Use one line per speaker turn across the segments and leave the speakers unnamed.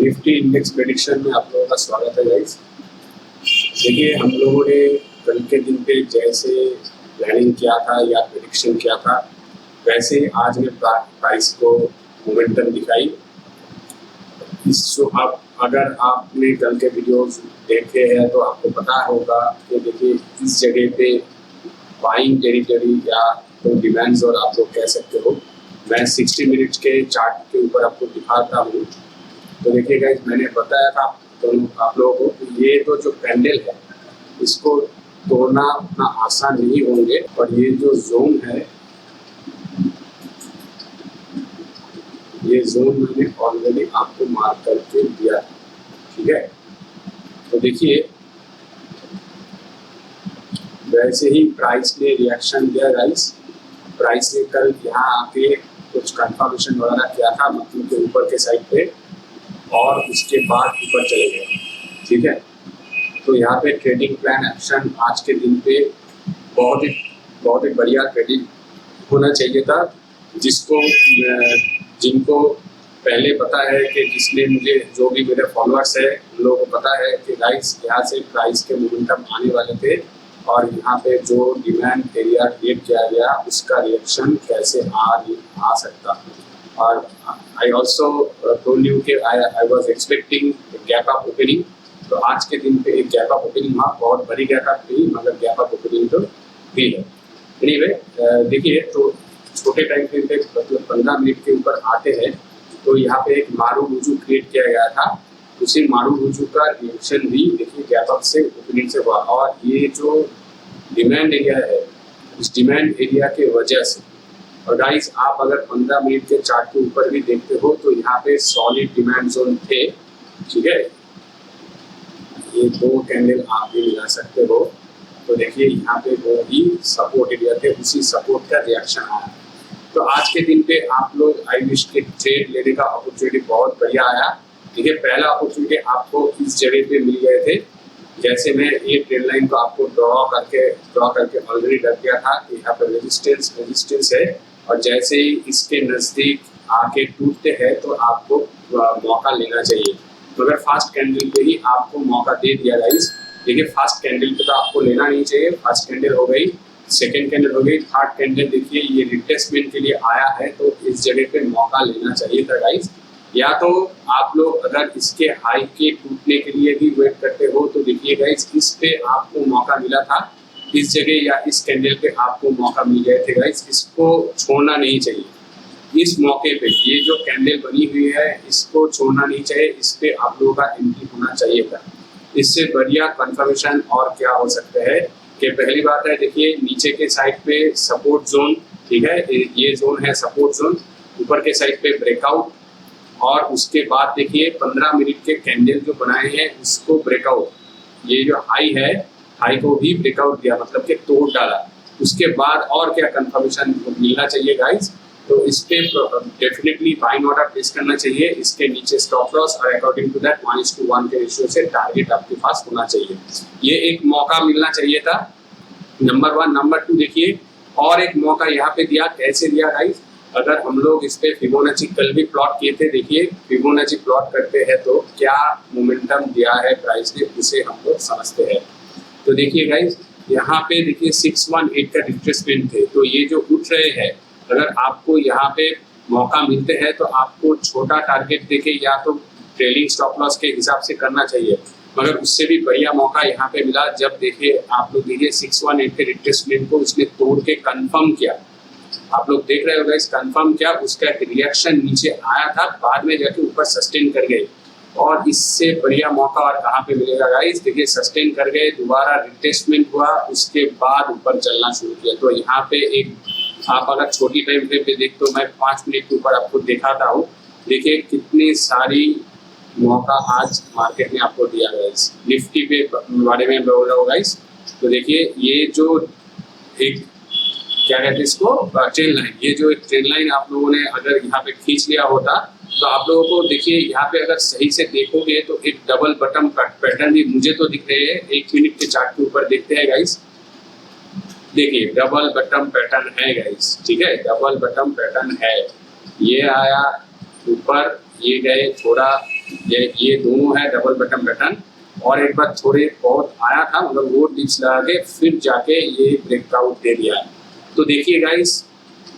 Nifty index prediction में आप लोगों का स्वागत है गाइस। देखिए, हम लोगों ने कल के दिन पे जैसे प्लानिंग किया था या प्रेडिक्शन किया था, वैसे ही आज ने प्राइस को मोमेंटम दिखाई। आप अगर आपने कल के वीडियोस देखे हैं तो आपको पता होगा कि देखिए इस जगह पे बाइंग टेरिटरी या तो डिमांड्स और आप लोग कह सकते हो। मैं 60 मिनट्स के चार्ट के ऊपर आपको दिखाता हूँ। तो देखिए गाइस, मैंने बताया था आप लोगों को कि ये तो जो कैंडल है इसको तोड़ना उतना आसान नहीं होंगे, और ये जो जोन है, ये जोन मैंने ऑलरेडी आपको मार्क करके दिया है, ठीक है। तो देखिए, वैसे ही प्राइस ने रिएक्शन दिया गाइस। प्राइस ने कल यहाँ आके कुछ कंफर्मेशन वगैरह किया था, मतलब के ऊपर के साइड पे, और उसके बाद ऊपर चले गए, ठीक है। तो यहाँ पे ट्रेडिंग प्लान एक्शन आज के दिन पे बहुत ही बढ़िया ट्रेडिंग होना चाहिए था। जिनको पहले पता है कि जिसने मुझे जो भी मेरे फॉलोअर्स है उन लोगों को पता है कि गाइस यहाँ से प्राइस के मोमेंटम आने वाले थे, और यहाँ पे जो डिमांड एरिया क्रिएट किया गया उसका रिएक्शन कैसे आ सकता है। और I also told you कि I was expecting gap up opening. तो आज के दिन पे एक गैप अप ओपनिंग हुआ, बहुत बड़ी गैप अप नहीं, मगर गैप अप ओपनिंग तो भी है। एनीवे, देखिए, तो छोटे टाइम फ्रेम पे मतलब 15 मिनट के ऊपर आते हैं तो यहाँ पे एक मारूबुजू क्रिएट किया गया था। उसी मारूबुजू का रिएक्शन भी देखिए गैप अप से ओपनिंग से हुआ, और ये जो डिमांड एरिया है उस डिमांड एरिया के वजह से, और गाइस आप अगर 15 मिनट के चार्ट के ऊपर भी देखते हो तो यहाँ पे सॉलिड डिमांड जोन थे, ठीक है। ये दो कैंडल आप भी मिला सकते हो। तो देखिए यहाँ पे वो ही सपोर्ट एरिया थे, उसी सपोर्ट का रिएक्शन आया। तो आज के दिन पे आप लोग आई विश के ट्रेड लेने का अपॉर्चुनिटी बहुत बढ़िया आया। देखिए, पहला अपॉर्चुनिटी आपको इस जगह पे मिल गए थे। जैसे मैं ये ट्रेड लाइन को आपको ड्रॉ करके ऑलरेडी रख दिया था कि यहाँ पर रेजिस्टेंस है, और जैसे ही इसके नज़दीक आके टूटते हैं तो आपको मौका लेना चाहिए, मगर फास्ट कैंडल पे ही आपको मौका दे दिया गाइस। देखिए, फास्ट कैंडल पे तो आपको लेना नहीं चाहिए। फर्स्ट कैंडल हो गई, सेकंड कैंडल हो गई, थर्ड कैंडल देखिए ये रिट्रेसमेंट के लिए आया है, तो इस जगह पे मौका लेना चाहिए था गाइस। या तो आप लोग अगर इसके हाई के टूटने के लिए भी वेट करते हो तो देखिए गाइस, इस पे आपको मौका मिला था, इस जगह या इस कैंडल पे आपको मौका मिल गए थे गाइस। इसको छोड़ना नहीं चाहिए। इस मौके पे ये जो कैंडल बनी हुई है इसको छोड़ना नहीं चाहिए, इस पे आप लोगों का एंट्री होना चाहिए था। इससे बढ़िया कंफर्मेशन और क्या हो सकता है कि पहली बात है, देखिए नीचे के साइड पे सपोर्ट जोन, ठीक है, ये जोन है सपोर्ट जोन, ऊपर के साइड पे ब्रेकआउट, और उसके बाद देखिए 15 मिनट के कैंडल जो बनाए हैं उसको ब्रेकआउट, ये जो हाई है हाई को भी ब्रेकआउट दिया, मतलब कि तोड़ डाला। उसके बाद और क्या कंफर्मेशन मिलना चाहिए गाइस, तो इस पे डेफिनेटली बाइंग ऑर्डर प्लेस करना चाहिए। इसके नीचे स्टॉप लॉस और अकॉर्डिंग टू दैट 1:1 के रेशियो से टारगेट आपके पास होना चाहिए। ये एक मौका मिलना चाहिए था, नंबर 1। नंबर 2, देखिए और एक मौका यहाँ पे दिया, कैसे दिया गाइस, अगर हम लोग इस पे फिबोनाची कल भी प्लॉट किए थे, देखिए फिबोनाची प्लॉट करते हैं तो क्या मोमेंटम दिया है प्राइस ने उसे हम लोग समझते हैं। तो देखिए गाइस, यहाँ पे देखिए 618 का रिट्रेसमेंट थे, तो ये जो उठ रहे हैं, अगर आपको यहाँ पे मौका मिलते हैं तो आपको छोटा टारगेट देके या तो ट्रेलिंग स्टॉप लॉस के हिसाब से करना चाहिए, मगर उससे भी बढ़िया मौका यहाँ पे मिला जब देखिए आप लोग देखिए 618 के रिट्रेसमेंट को उसने तोड़ के कंफर्म किया। आप लोग देख रहे हो गाइस, कंफर्म किया, उसका रिएक्शन नीचे आया था, बाद में जाके ऊपर सस्टेन कर गए, और इससे बढ़िया मौका और कहाँ पे मिलेगा गाइस, देखिए सस्टेन कर गए, दोबारा रिट्रेसमेंट हुआ, उसके बाद ऊपर चलना शुरू किया। तो यहाँ पे एक आप अगर छोटी टाइम फ्रेम पे देखते हो, मैं 5 मिनट के ऊपर आपको दिखाता हूँ, देखिए कितनी सारी मौका आज मार्केट ने आपको दिया गाइस। निफ्टी पे बारे में बोल रहा हूँ गाइस, तो देखिए ये जो एक क्या कहते हैं इसको, ट्रेन लाइन, ये जो एक ट्रेन लाइन आप लोगों ने अगर यहाँ पे खींच लिया होता तो आप लोगों को देखिए यहाँ पे अगर सही से देखोगे तो एक डबल बटन पैटर्न भी मुझे तो दिख रहे हैं। 1 मिनट के चार्ट के ऊपर देखते हैं गाइस, देखिए डबल बटन पैटर्न है गाइस, ठीक है, डबल बटन पैटर्न है। ये आया ऊपर, ये गए थोड़ा ये दोनों है डबल बटन पैटर्न, और एक बार थोड़े बहुत आया था मगर वो डिप्स लगा के फिर जाके ये ब्रेकआउट दे दिया। तो देखिए गाइस,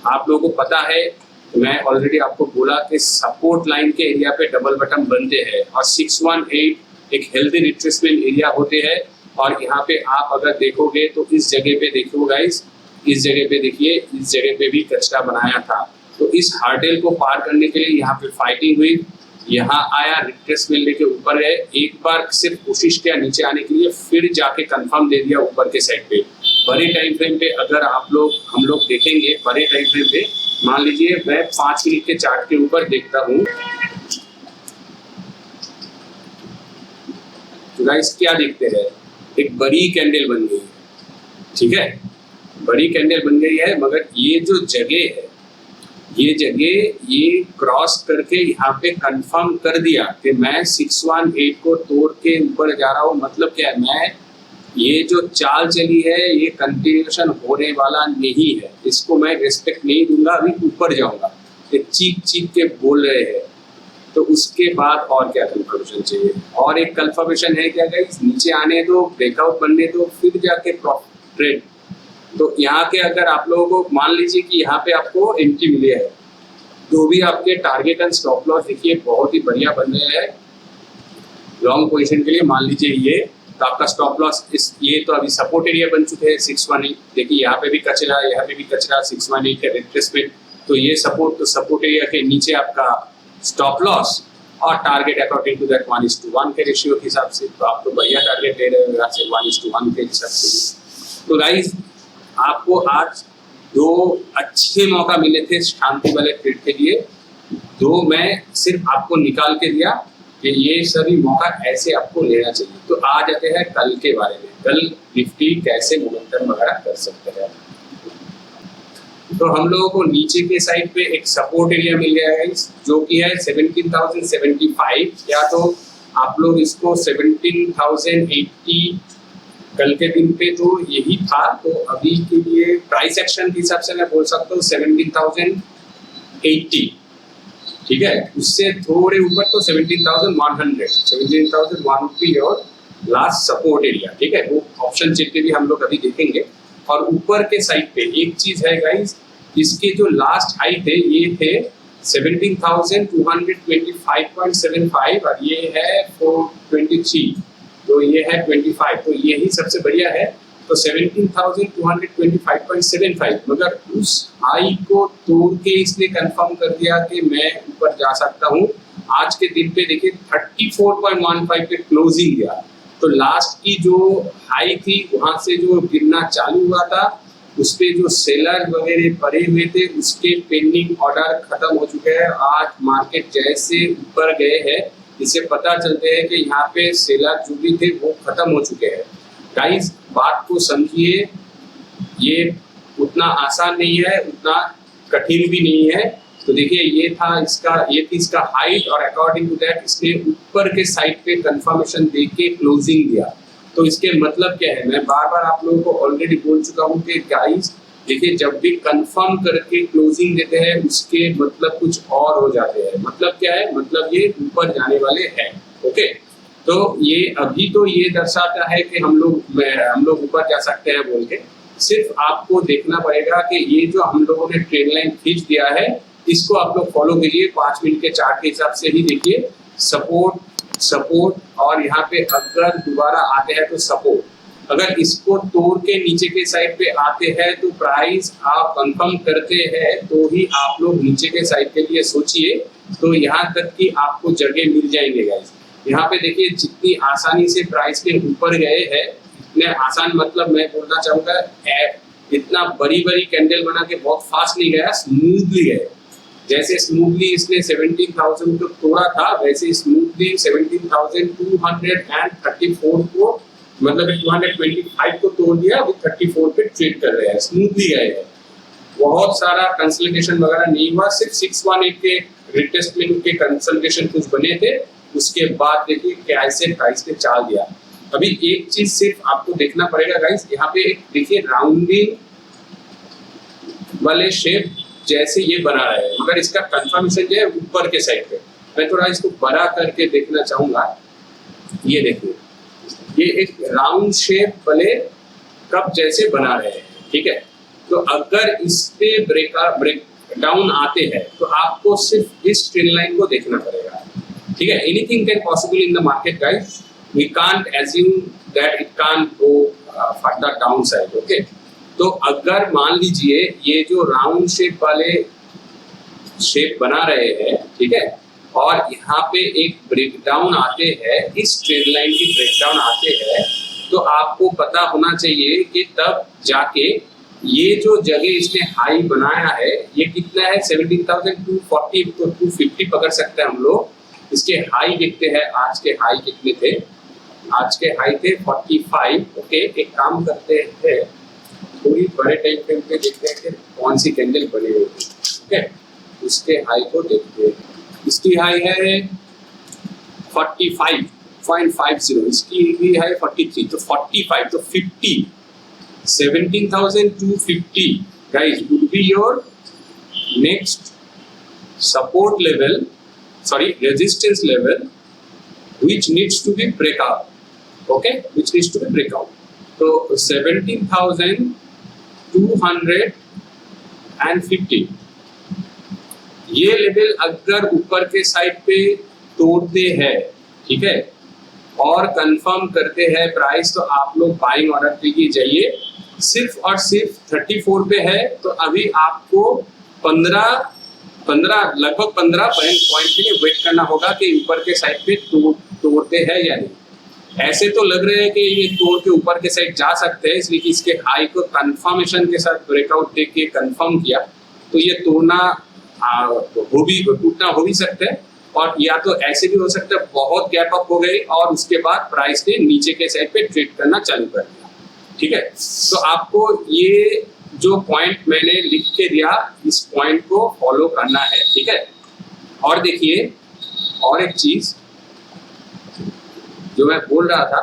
आप लोगों को पता है, मैं ऑलरेडी आपको बोला कि सपोर्ट लाइन के एरिया पे डबल बटन बनते हैं और 618 एक हेल्दी रिट्रेसमेंट एरिया होते हैं। और यहाँ पे आप अगर देखोगे तो इस जगह पे देखो गाइस, इस जगह पे देखिए, इस जगह पे भी कचरा बनाया था। तो इस हार्डल को पार करने के लिए यहाँ पे फाइटिंग हुई, यहाँ आया, रिट्रेसमेंट लेके ऊपर गए, एक बार सिर्फ कोशिश किया नीचे आने के लिए, फिर जाके कंफर्म दे दिया ऊपर के साइड पे। बड़े टाइम फ्रेम पे अगर हम लोग देखेंगे, बड़े टाइम फ्रेम पे मान लीजिए मैं 5 मिनट के चार्ट के ऊपर देखता हूँ, तो गाइस क्या देखते हैं, एक बड़ी कैंडल बन गई है, ठीक है, बड़ी कैंडल बन गई है। मगर ये जो जगह है, ये जगह ये क्रॉस करके यहाँ पे कंफर्म कर दिया कि मैं 618 को तोड़ के ऊपर जा रहा हूँ। मतलब क्या है, मैं ये जो चाल चली है ये कंटिन्यूएशन होने वाला नहीं है, इसको मैं रिस्पेक्ट नहीं दूंगा, अभी ऊपर जाऊंगा। ये चीख चीख के बोल रहे हैं, तो उसके बाद और क्या कंफर्मेशन चाहिए। और एक कंफर्मेशन है क्या गाइस, नीचे आने दो, ब्रेकआउट बनने दो, फिर जाके प्रॉफिट ट्रेड। तो यहाँ के अगर आप लोगों को मान लीजिए कि यहाँ पे आपको एंट्री मिली है, तो भी आपके टारगेट एंड स्टॉप लॉस देखिए बहुत ही बढ़िया बन रहे हैं लॉन्ग पोजीशन के लिए। मान लीजिए ये तो आपका स्टॉप लॉस ये तो अभी सपोर्ट एरिया बन चुके हैं 618। देखिए यहाँ पे भी कचरा, यहाँ पे भी कचरा, 618 का रिट्रेसमेंट, तो ये सपोर्ट एरिया के नीचे आपका स्टॉप लॉस और टारगेट अकॉर्डिंग टू दैट 1:1 के रेशियो के हिसाब से। तो आप तो बढ़िया टारगेट ले रहे हो 1:1 के हिसाब से। तो गाइस, आपको आज 2 अच्छे मौका मिले थे शांति वाले ट्रेड के लिए, 2 मैं सिर्फ आपको निकाल के दिया कि ये सभी मौका ऐसे आपको लेना चाहिए। तो आ जाते हैं कल के बारे में, कल निफ्टी कैसे मोमेंटम वगैरह कर सकते हैं। तो हम लोगों को नीचे के साइड पे एक सपोर्ट एरिया मिल गया है जो कि है 17,075, या तो आप लोग इसको 17,080 कल के दिन पे तो यही था। तो अभी के लिए प्राइस एक्शन के हिसाब से मैं बोल सकता हूँ 17,080, ठीक है। उससे थोड़े ऊपर तो 17,100 और लास्ट सपोर्ट एरिया, ठीक है। वो ऑप्शन चेक पे भी हम लोग अभी देखेंगे। और ऊपर के साइड पे एक चीज है गाइस, इसके जो लास्ट हाई थे ये थे 17,225.75 और ये है 423, तो ये है 25, तो यही सबसे बढ़िया है। तो 17,225.75, मगर उस हाई को तोड़ के इसने कंफर्म कर दिया कि मैं ऊपर जा सकता हूँ। आज के दिन पे देखिए 34.15 पे क्लोजिंग दिया। तो लास्ट की जो हाई थी वहां से जो गिरना चालू हुआ था, उस पे जो सेलर वगैरह पड़े हुए थे उसके पेंडिंग ऑर्डर खत्म हो चुके हैं। आज मार्केट जैसे ऊपर गए हैं, इससे पता चलते हैं कि यहाँ पे सेलर जो भी थे वो खत्म हो चुके हैं। गाइस, बात को समझिए, ये उतना आसान नहीं है, उतना कठिन भी नहीं है। तो देखिए ये थी इसका हाइट और अकॉर्डिंग टू दैट इसने ऊपर के साइड पे कंफर्मेशन दे के क्लोजिंग दिया। तो इसके मतलब क्या है, मैं बार बार आप लोगों को ऑलरेडी बोल चुका हूँ कि गाइस देखिए, जब भी कंफर्म करके क्लोजिंग देते हैं उसके मतलब कुछ और हो जाते हैं। मतलब क्या है, मतलब ये ऊपर जाने वाले हैं, ओके। तो ये अभी तो ये दर्शाता है कि हम लोग ऊपर जा सकते हैं बोल के। सिर्फ आपको देखना पड़ेगा कि ये जो हम लोगों ने ट्रेंड लाइन खींच दिया है, इसको आप लोग फॉलो कीजिए। 5 मिनट के चार्ट के हिसाब से ही देखिए, सपोर्ट और यहाँ पे अगर दोबारा आते हैं तो सपोर्ट, अगर इसको तोड़ के नीचे के साइड पे आते हैं तो प्राइस आप कंफर्म करते हैं तो ही आप लोग नीचे के साइड के लिए सोचिए। तो यहाँ तक कि आपको जगह मिल जाएंगे गाइस। यहाँ पे देखिए जितनी आसानी से प्राइस के ऊपर गए हैं, इतने आसान मतलब मैं बोलना चाहूँगा इतना बड़ी कैंडल बना के बहुत फास्ट नहीं गया, स्मूथली गए। जैसे स्मूथली इसने 17,000 को तोड़ा था, वैसे स्मूथली 17,234 को, मतलब 225 को तोड़ दिया, अभी 34 पे ट्रेड कर रहे हैं, स्मूथली गए हैं। बहुत सारा कंसल्टेशन वगैरह नहीं हुआ, सिर्फ 618 के रिटेस्टमेंट के कंसल्टेशन कुछ बने थे। उसके बाद देखिए कैसे प्राइस पे चाल दिया। अभी एक चीज सिर्फ आपको देखना पड़ेगा गाइस, यहाँ पे एक देखिए राउंडिंग वाले शेप जैसे ये बना रहा है, मगर इसका कंफर्मेशन जो है ऊपर के साइड पे, मैं थोड़ा इसको बड़ा करके देखना चाहूंगा। ये देखिए, ये एक राउंड शेप वाले कप जैसे बना रहे हैं, ठीक है। तो अगर इस पे ब्रेक डाउन आते हैं तो आपको सिर्फ इस ट्रेंड लाइन को देखना पड़ेगा, ठीक है। Anything can possible in the market guys, we can't assume that it can't go further down side, okay. तो अगर मान लीजिए ये जो राउंड शेप वाले शेप बना रहे हैं, ठीक है, और यहाँ पे एक ब्रेकडाउन आते हैं, इस ट्रेंड लाइन की ब्रेकडाउन आते हैं, तो आपको पता होना चाहिए कि तब जाके ये जो जगह इसने हाई बनाया है ये कितना है 17,240, तो 250 पकड़ सकते हैं हम लोग। इसके हाई देखते हैं, आज के हाई कितने थे, आज के हाई थे 45, ओके। एक काम करते हैं, थोड़ी बड़े टाइम फ्रेम पे देखते हैं कि कौन सी कैंडल बनी हुई है, ओके। उसके हाई को देखते हैं, इसकी हाई है 45.50, इसकी भी है 43, तो 45, तो 50, 17,250 guys would be your next support level, sorry, resistance level, which needs to be break out, okay, which needs to be break out. So 17,250 ये लेवल अगर ऊपर के साइड पे तोड़ते हैं, ठीक है, और कंफर्म करते हैं प्राइस, तो आप लोग बाइंग ऑर्डर के लिए जाइए। सिर्फ और सिर्फ 34 पे है, तो अभी आपको 15 लगभग 15 पॉइंट के लिए वेट करना होगा कि ऊपर के साइड पे तोड़ते हैं या नहीं। ऐसे तो लग रहे हैं कि ये तोड़ के ऊपर के साइड जा सकते हैं, इसलिए कि इसके हाई को कंफर्मेशन के साथ ब्रेकआउट देके कंफर्म किया, तो ये तोड़ना टूटना हो भी सकता है, और या तो ऐसे भी हो सकता है बहुत गैप अप हो गई और उसके बाद प्राइस ने नीचे के साइड पे ट्रेड करना चालू कर दिया, ठीक है। तो आपको ये जो पॉइंट मैंने लिख के दिया, इस पॉइंट को फॉलो करना है, ठीक है। और देखिए, और एक चीज जो मैं बोल रहा था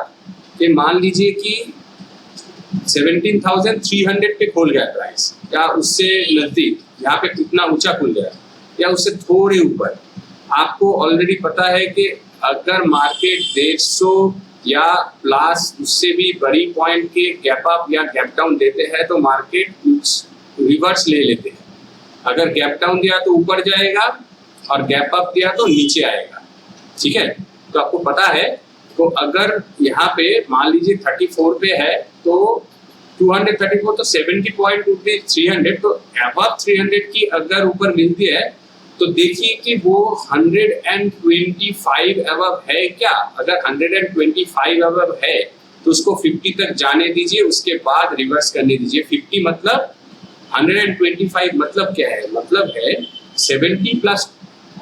कि मान लीजिए कि 17,300 पे खोल गया प्राइस, या उससे नजदीक, यहाँ पे कितना ऊंचा खुल गया, या उससे थोड़े ऊपर, आपको ऑलरेडी पता है कि अगर मार्केट 150 या प्लस उससे भी बड़ी पॉइंट के गैप अप या गैप डाउन देते हैं तो मार्केट रिवर्स ले लेते हैं। अगर गैप डाउन दिया तो ऊपर जाएगा और गैप अप दिया तो नीचे आएगा, ठीक है। तो आपको पता है, तो अगर यहाँ पे मान लीजिए 34 पे है तो 234, तो 70 पॉइंट वुड बी 300, तो अबव 300 की अगर ऊपर मिलती है तो देखिए कि वो 125 अबव है क्या। अगर 125 अबव है तो उसको 50 तक जाने दीजिए, उसके बाद रिवर्स करने दीजिए। 50 मतलब 125 मतलब क्या है, मतलब है 70 प्लस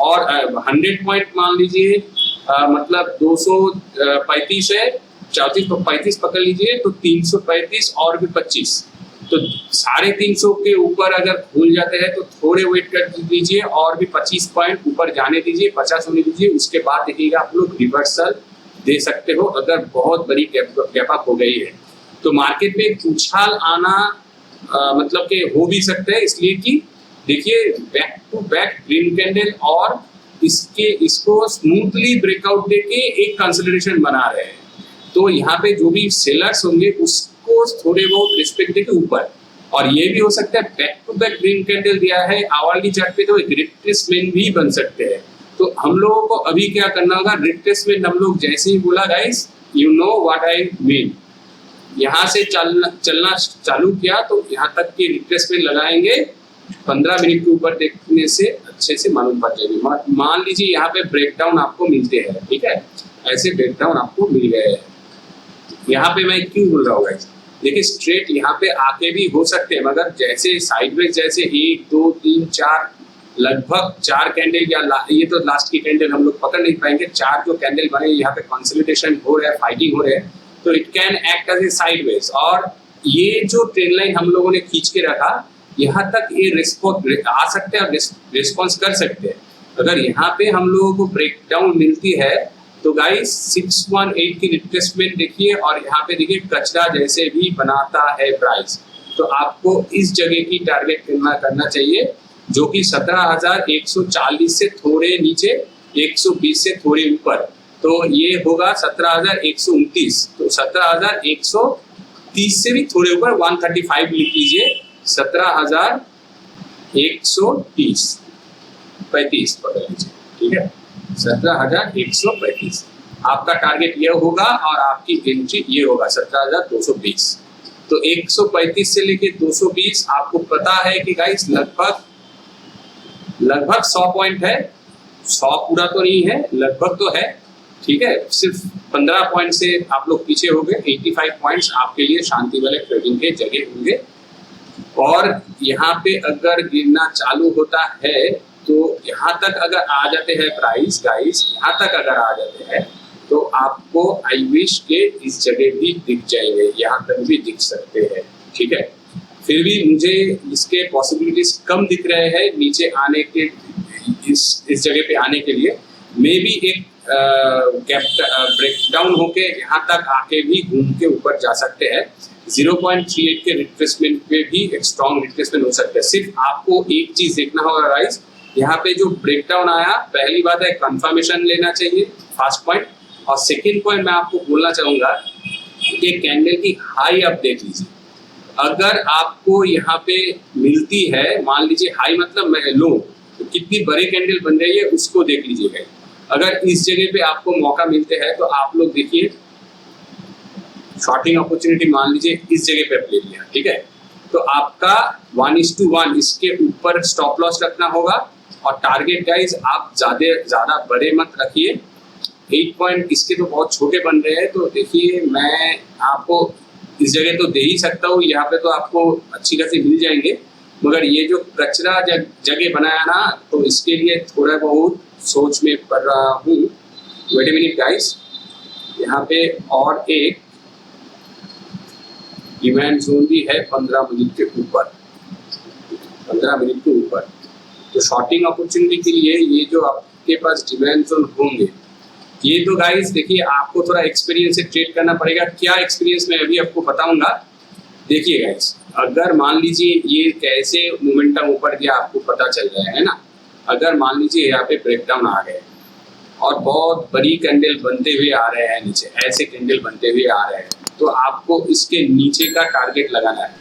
और 100 पॉइंट मान लीजिए, मतलब 235 है, 34 तो 35 पकड़ लीजिए, तो 335 और भी 25, तो 350 के ऊपर अगर खुल जाते हैं तो थोड़े वेट कर दीजिए और भी 25 पॉइंट ऊपर जाने दीजिए, 50 होने दीजिए, उसके बाद देखिएगा आप लोग रिवर्सल दे सकते हो अगर बहुत बड़ी गैप अप हो गई है। तो मार्केट में एक उछाल आना मतलब कि हो भी सकता है, इसलिए कि देखिए back to back green candle और इसको स्मूथली ब्रेकआउट देके एक कंसोलिडेशन बना रहे हैं। तो यहाँ पे जो भी सेलर्स होंगे उसको थोड़े बहुत रिस्पेक्ट देके ऊपर, और ये भी हो सकता है back to back green candle दिया है आवरली चार्ट पे तो एक रिट्रेसमेंट भी बन सकते हैं। तो हम लोगों को अभी क्या करना होगा, रिट्रेसमेंट हम लोग जैसे ही बोला guys, you know what I mean, यहाँ से चलना चालू किया तो यहाँ तक की रिट्रेसमेंट लगाएंगे, 15 मिनट के ऊपर देखने से अच्छे से मालूम पड़ जाएगी। मान लीजिए यहाँ पे ब्रेकडाउन आपको मिलते हैं, ठीक है, ऐसे ब्रेकडाउन आपको मिल गए हैं। यहाँ पे मैं क्यों बोल रहा हूँ गाइस, देखिए स्ट्रेट यहाँ पे आके भी हो सकते हैं, मगर जैसे साइडवेज जैसे 1 2 3 4 लगभग 4 कैंडल या ये तो लास्ट की कैंडल हम लोग पकड़ नहीं पाएंगे, 4 जो कैंडल बने यहाँ पे कंसोलिडेशन हो रहा है, फाइटिंग हो रहा है, तो it can act as a sideways. और ये जो ट्रेंड लाइन हम लोगों ने खींच के रखा, यहाँ तक ये रिस्पॉन्स आ सकते हैं और रिस्पॉन्स कर सकते हैं। अगर यहाँ पे हम लोगों को ब्रेकडाउन मिलती है तो गाइस 618 की रिट्रेसमेंट देखिए, और यहाँ पे देखिए कचरा जैसे भी बनाता है प्राइस, तो आपको इस जगह की टारगेट करना चाहिए जो कि 17,140 से थोड़े नीचे 120 से थोड़ी ऊपर, तो ये होगा 17,129। तो 17,130 से भी थोड़े ऊपर 135 लिख लीजिए, 17,130 35 पकड़ लीजिए, ठीक है, 17,135 आपका टारगेट ये होगा और आपकी एंट्री ये होगा 17,220। तो 135 से लेके 220 आपको पता है कि गाइस लगभग 100 पॉइंट है, 100 पूरा तो नहीं है, लगभग तो है, ठीक है। सिर्फ 15 पॉइंट से आप लोग पीछे हो गए, 85 पॉइंट्स आपके लिए शांति वाले ट्रेडिंग के जगह होंगे। और यहाँ पे अगर गिरना चालू होता है तो यहाँ तक अगर आ जाते हैं प्राइस गाइस, यहाँ तक अगर आ जाते हैं तो आपको आई विश के इस जगह भी दिख जाएंगे, यहाँ तक भी दिख सकते हैं, ठीक है। फिर भी मुझे इसके पॉसिबिलिटीज कम दिख रहे हैं नीचे आने के, इस जगह पे आने के लिए। मे बी एक ब्रेकडाउन होके यहाँ तक आके भी घूम के ऊपर जा सकते हैं। 0.38 के रिट्रेसमेंट पे भी एक स्ट्रॉन्ग रिट्रेसमेंट हो सकता है। सिर्फ आपको एक चीज देखना होगा गाइस, यहाँ पे जो ब्रेकडाउन आया, पहली बात है कंफर्मेशन लेना चाहिए, फर्स्ट पॉइंट। और सेकेंड पॉइंट मैं आपको बोलना चाहूंगा कि कैंडल की हाई आप देख लीजिए। अगर आपको यहाँ पे मिलती है, मान लीजिए हाई मतलब लो, तो कितनी बड़े कैंडल बन रही है उसको देख लीजिएगा। अगर इस जगह पे आपको मौका मिलते हैं तो आप लोग देखिए, शॉर्टिंग अपॉर्चुनिटी मान लीजिए इस जगह पे ले लिया, ठीक है, तो आपका 1:1 इसके ऊपर स्टॉप लॉस रखना होगा। और टारगेट गाइस आप ज्यादा बड़े मत रखिए, 8 पॉइंट इसके तो बहुत छोटे बन रहे हैं। तो देखिए मैं आपको इस जगह तो दे ही सकता हूँ, यहाँ पे तो आपको अच्छी खासी मिल जाएंगे, मगर ये जो कचरा जगह बनाया ना, तो इसके लिए थोड़ा बहुत सोच में पड़ रहा हूँ। वेट अ मिनट गाइस, यहाँ पे और एक डिमांड जोन भी है 15 मिनट के ऊपर, 15 मिनट के ऊपर। तो शॉर्टिंग अपॉर्चुनिटी के लिए ये जो आपके पास डिमांड जोन होंगे, ये तो गाइस देखिए आपको थोड़ा एक्सपीरियंस से ट्रेड करना पड़ेगा। क्या एक्सपीरियंस मैं अभी आपको बताऊंगा। देखिए गाइस, अगर मान लीजिए ये कैसे मोमेंटम ऊपर गया आपको पता चल रहा है ना। अगर मान लीजिए यहाँ पे ब्रेकडाउन आ गए और बहुत बड़ी कैंडल बनते हुए आ रहे हैं नीचे, ऐसे कैंडल बनते हुए आ रहे हैं, तो आपको इसके नीचे का टारगेट लगाना है।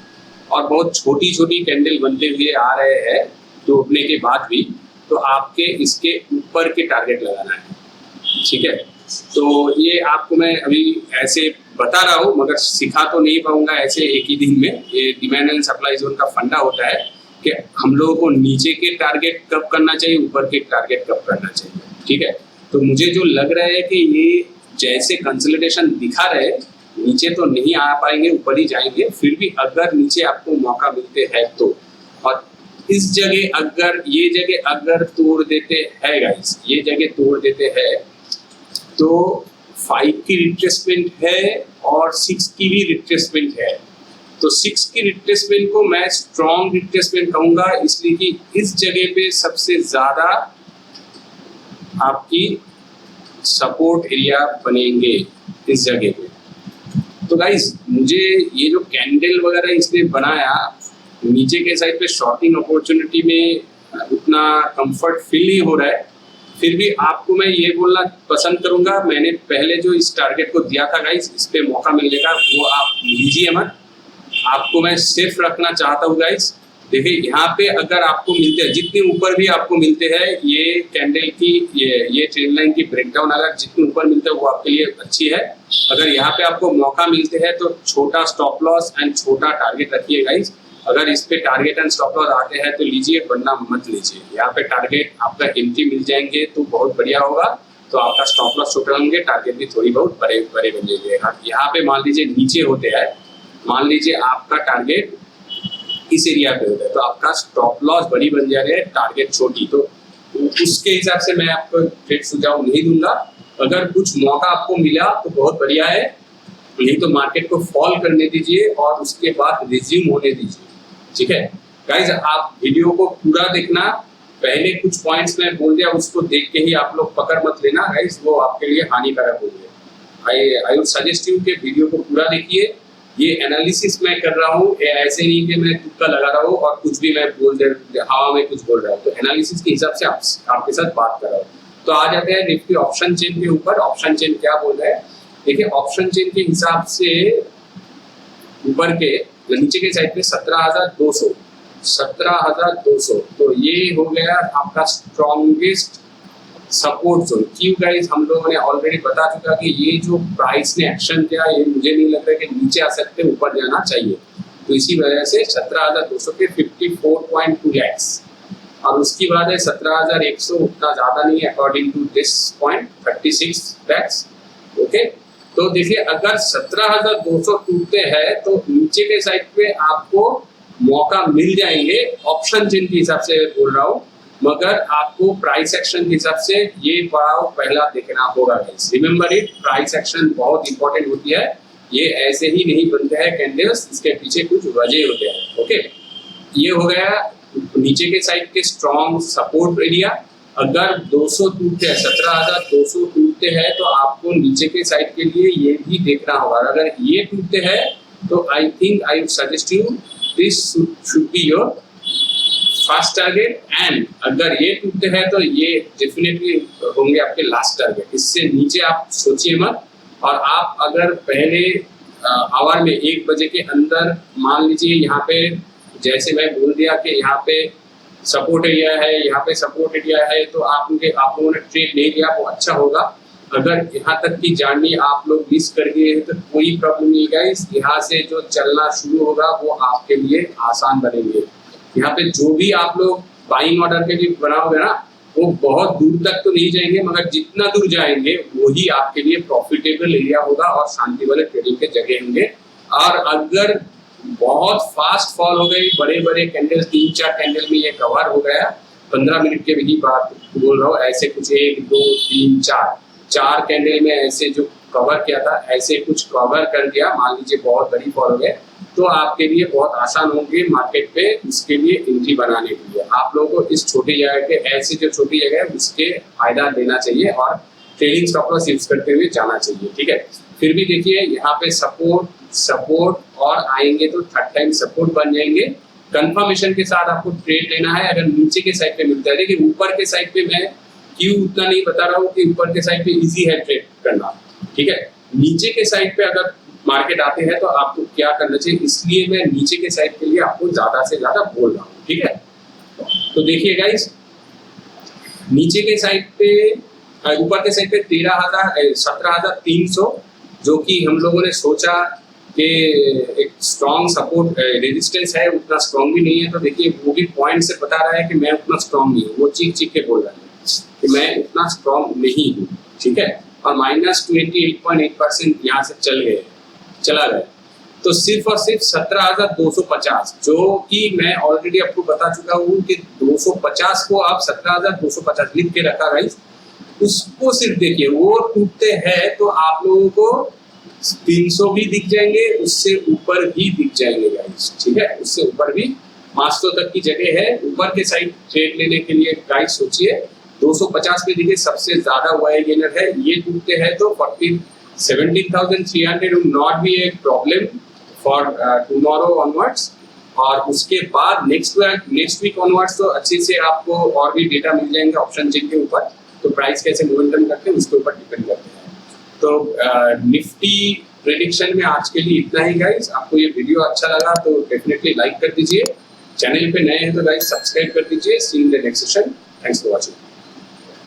और बहुत छोटी छोटी कैंडल बनते हुए आ रहे हैं टूटने के बाद भी, तो आपके इसके ऊपर के टारगेट लगाना है, ठीक है। तो ये आपको मैं अभी ऐसे बता रहा हूँ, मगर सिखा तो नहीं पाऊंगा ऐसे एक ही दिन में। ये डिमांड एंड सप्लाई जोन का फंडा होता है कि हम लोगों को नीचे के टारगेट कब करना चाहिए, ऊपर के टारगेट कब करना चाहिए, ठीक है। तो मुझे जो लग रहा है कि ये जैसे कंसोलिडेशन दिखा रहे, नीचे तो नहीं आ पाएंगे, ऊपर ही जाएंगे। फिर भी अगर नीचे आपको मौका मिलते हैं तो, और इस जगह अगर ये जगह अगर तोड़ देते हैं गाइस, ये जगह तोड़ देते हैं तो 5 की रिट्रेसमेंट है और 6 की भी रिट्रेसमेंट है। तो 6 की रिट्रेसमेंट को मैं स्ट्रॉन्ग रिट्रेसमेंट कहूंगा, इसलिए कि इस जगह पे सबसे ज्यादा आपकी सपोर्ट एरिया बनेंगे इस जगह पे। तो गाइस मुझे ये जो कैंडल वगैरह इसने बनाया, नीचे के साइड पे शॉर्टिंग अपॉर्चुनिटी में उतना कंफर्ट फील नहीं हो रहा है। फिर भी आपको मैं ये बोलना पसंद करूंगा, मैंने पहले जो इस टारगेट को दिया था गाइस, इस पे मौका मिलने का, वो आप लीजिए मत। आपको मैं सेफ रखना चाहता हूँ गाइस। देखिए यहाँ पे अगर आपको मिलते हैं, जितने ऊपर भी आपको मिलते हैं, ये कैंडल की ये ट्रेंड लाइन की ब्रेकडाउन अगर जितने ऊपर मिलते हैं वो आपके लिए अच्छी है। अगर यहाँ पे आपको मौका मिलते हैं तो छोटा स्टॉप लॉस एंड छोटा टारगेट रखिए गाइस। अगर इस पे टारगेट एंड स्टॉप लॉस आते हैं तो लीजिए, वरना मत लीजिए। यहाँ पे टारगेट आपका एंट्री मिल जाएंगे तो बहुत बढ़िया होगा, तो आपका स्टॉप लॉस छोटे होंगे, टारगेट भी थोड़ी बहुत बड़े बड़े बन जाएंगे। यहाँ पे मान लीजिए नीचे होते हैं, मान लीजिए आपका टारगेट इस एरिया पे होता है, तो आपका स्टॉप लॉस बड़ी बन जा रही है, टारगेट छोटी। तो उसके हिसाब से मैं आपको ट्रेड सुझाव नहीं दूंगा। अगर कुछ मौका आपको मिला तो बहुत बढ़िया है, नहीं तो मार्केट को फॉल करने दीजिए और उसके बाद रिज्यूम होने दीजिए, ठीक है गाइज। आप वीडियो को पूरा देखना, पहले कुछ पॉइंट्स मैं बोल दिया उसको देख के ही आप लोग पकड़ मत लेना गाइज, वो आपके लिए हानिकारक हो गया। आई वुड सजेस्ट यू के वीडियो को पूरा देखिए। ये एनालिसिस मैं कर रहा हूँ, ऐसे नहीं कि मैं तुक्का लगा रहा हूँ और कुछ भी मैं बोल दे हवा में कुछ बोल रहा हूँ। तो एनालिसिस के हिसाब से आपके साथ बात कर रहा हूँ। तो आ जाते हैं निफ्टी ऑप्शन चेन के ऊपर। ऑप्शन चेन क्या बोल रहा है, देखिए ऑप्शन चेन के हिसाब से ऊपर के नीचे के साइड पे 17,200 तो ये हो गया आपका स्ट्रॉन्गेस्ट सपोर्ट जोन। क्यों गाइस, हम लोगों ने ऑलरेडी बता चुका कि ये जो प्राइस ने एक्शन किया ये मुझे नहीं लग रहा है कि नीचे आ सकते, ऊपर जाना चाहिए। तो इसी वजह से 17,200 के 54.2 लैक्स और उसकी बाद है 17,100, उतना ज्यादा नहीं है according to this point 36 lakhs. Okay, तो देखिए अगर 17,200 टूटते हैं तो नीचे के साइड पे आपको मौका मिल जाएंगे, ऑप्शन चेन के हिसाब से बोल रहा हूँ, मगर आपको प्राइस एक्शन के हिसाब से ये पड़ाव पहला देखना होगा guys. Remember it, price action बहुत इंपॉर्टेंट होती है, ये ऐसे ही नहीं बनते हैं कैंडल्स, इसके पीछे कुछ वजह होते हैं। ओके, ये हो गया नीचे के साइड के स्ट्रॉन्ग सपोर्ट एरिया। अगर 200 टूटते हैं, 17,200 टूटते हैं तो आपको नीचे के साइड के लिए ये भी देखना होगा। अगर ये टूटते हैं तो I think I would suggest you this should be your first target, and अगर ये टूटते हैं तो ये डेफिनेटली होंगे आपके लास्ट टारगेट। इससे नीचे आप सोचिए मत। और आप अगर पहले आवर में 1 बजे के अंदर मान लीजिए यहाँ पे, जैसे मैं बोल दिया कि यहाँ पे सपोर्ट एरिया है, यहाँ पे सपोर्ट एरिया है, तो आप लोगों ने ट्रेड ले लिया वो अच्छा होगा। अगर यहाँ तक की जर्नी आप लोग मिस कर गए हैं तो कोई प्रॉब्लम नहीं गाइस, यहाँ से जो चलना शुरू होगा वो आपके लिए आसान बनेंगे। यहाँ पे जो भी आप लोग बाइंग ऑर्डर के लिए बनाओगे ना, वो बहुत दूर तक तो नहीं जाएंगे, मगर जितना दूर जाएंगे वही आपके लिए प्रॉफिटेबल एरिया होगा और शांति वाले ट्रेडिंग के जगह होंगे। और अगर बहुत फास्ट फॉल हो गई, बड़े बड़े कैंडल 3-4 कैंडल में ये कवर हो गया, 15 मिनट के भी बात बोल रहा हूँ, ऐसे कुछ 1 2 3 4 कैंडल में ऐसे जो कवर किया था, ऐसे कुछ कवर कर दिया, मान लीजिए बहुत बड़ी फॉल हो गए, तो आपके लिए बहुत आसान होंगे मार्केट पे इसके लिए एंट्री बनाने के लिए। आप लोगों को इस छोटी जगह के, ऐसी जो छोटी जगह है उसके फायदा लेना चाहिए और ट्रेडिंग स्टॉप लॉस यूज करते हुए जाना चाहिए। ठीक है, फिर भी देखिए यहाँ पे सपोर्ट और आएंगे तो थर्ड टाइम सपोर्ट बन जाएंगे। कंफर्मेशन के साथ आपको ट्रेड लेना है। अगर नीचे के साइड पे मिलता है, देखिए ऊपर के साइड पे मैं क्यों उतना नहीं बता रहा हूँ कि ऊपर के साइड पे इजी है ट्रेड करना, ठीक है। नीचे के साइड पे अगर मार्केट आते हैं तो आपको क्या करना चाहिए, इसलिए मैं नीचे के साइड के लिए आपको ज्यादा से ज्यादा बोल रहा हूँ, ठीक है। तो देखिए गाइस, नीचे के साइड पे, ऊपर के साइड पे 17,300 जो कि हम लोगों ने सोचा कि एक स्ट्रॉन्ग सपोर्ट रेजिस्टेंस है, उतना स्ट्रॉन्ग भी नहीं है। तो देखिए वो भी पॉइंट से बता रहा है कि मैं उतना स्ट्रॉन्ग नहीं हूँ, वो चीख के बोल रहा है कि मैं उतना स्ट्रॉन्ग नहीं हूँ, ठीक है। और -28.8% यहाँ से चला गया। तो सिर्फ और सिर्फ 17,250, जो कि मैं ऑलरेडी आपको बता चुका हूँ कि 250 को आप 17,250 लिख के रखा गाइस, उसको सिर्फ देखिए, वो टूटते हैं तो आप लोगों को 300 भी दिख जाएंगे, उससे ऊपर भी दिख जाएंगे गाइस, ठीक है। उससे ऊपर भी 500 तक की जगह है ऊपर के साइड ट्रेड लेने के लिए गाइस। सोचिए 250 पे देखिए सबसे ज्यादा वाई गेनर है, ये टूटते हैं तो 17,300 would not be a problem for tomorrow onwards। और उसके बाद नेक्स्ट वीक ऑनवर्ड्स तो अच्छे से आपको और भी डेटा मिल जाएंगे ऑप्शन चेन के ऊपर, तो प्राइस कैसे मोमेंटम करते हैं उसके ऊपर डिपेंड करते हैं। तो निफ्टी प्रेडिक्शन में आज के लिए इतना ही गाइस। आपको ये वीडियो अच्छा लगा तो डेफिनेटली लाइक कर दीजिए, चैनल पे नए हैं तो गाइस सब्सक्राइब कर दीजिए। See you in the next session, thanks for watching.